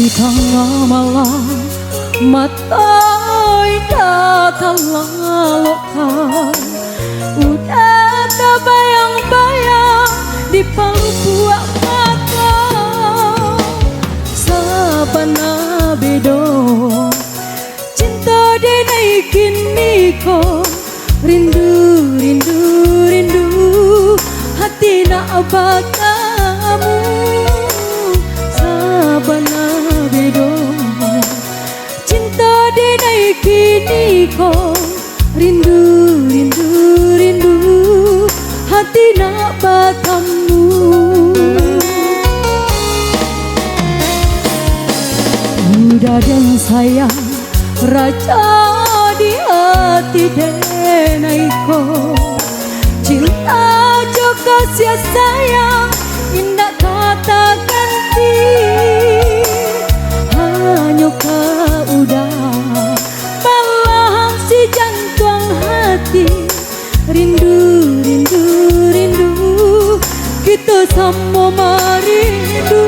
tengah malam mata indah terlalokan, udah terbayang-bayang di pangkuak mata. Sabana bedo cinta denai kini ko, rindu rindu rindu hati nak bakamu. Sabana bedo cinta denai kini ko, rindu rindu rindu hati nak bakamu. Udah dan sayang raja di hati denai ko, cinta juga sia sayang indah kata ganti. Hanya kau udah malam si jantung hati, rindu rindu rindu kita sama merindu.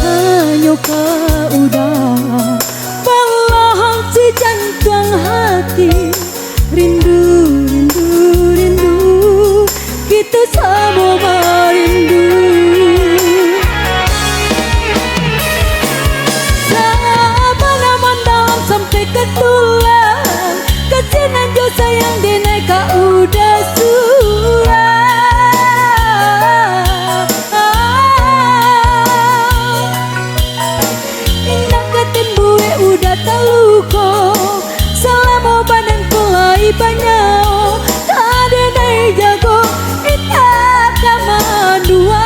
Hanya kau udah malam si jantung hati, rindu rindu rindu kita sama merindu. Sampai ketulang kesinan jo sayang denai kau udah surah. Indah katen bue udah taluko, selama badan kulai banyak kadenai jago indah kaman dua.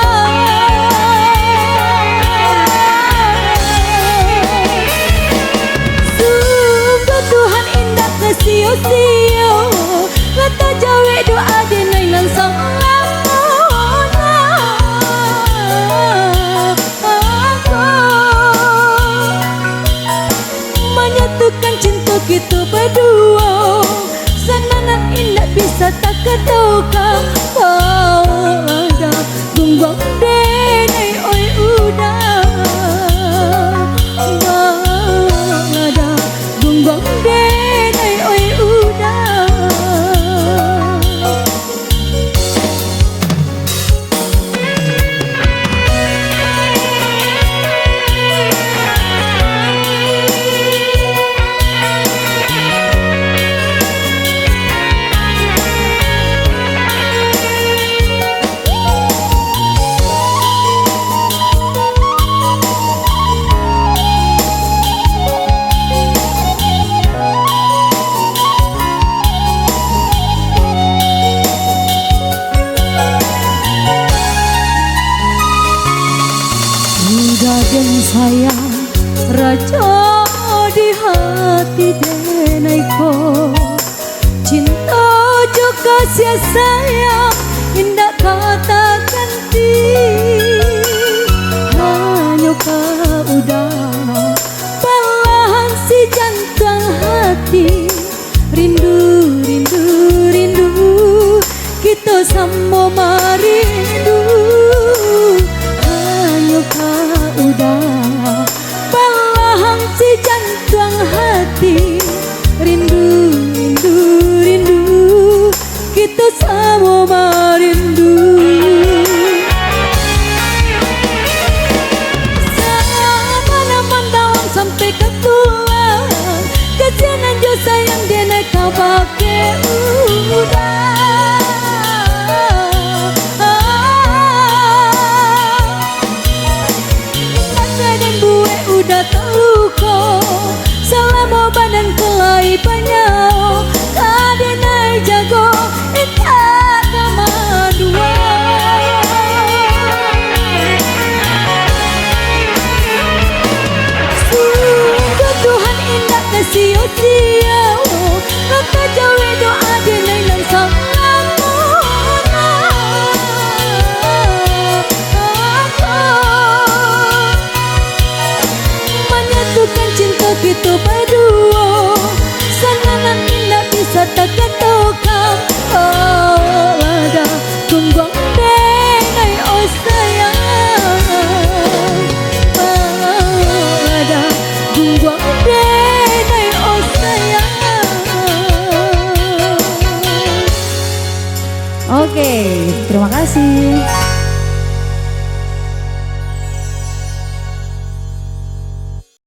Sio-sio kata jawe doa denai nan sang lamona. Aku menyatukan cinta kita berdua, sananan indah bisa tak ketukar. Pada gunggong denai oi udah, pada gunggong denai oi udah. Udah dan sayang raja di hati denai ko, cinta juga sia sayang indah kata ganti. Hanya kau udah belahan si jantung hati, rindu rindu rindu kita sama merindu. Hanya kau udah belahan si jantung hati, rindu rindu rindu kita sama merindu. Sama-sama dalam sampai ke tulang, kesianan jo sayang denai kau pakai udah. Udah tahu kok selama badan kelai banyak kadenai jago indah kama dua. Sungguh Tuhan indah kasih-sia, maka jawe doa denai nan sang lamona. Menyatukan cinta kita berdua, sananan indah bisa tak ketukar. Oh ada gunggong denai oh sayang. kasih.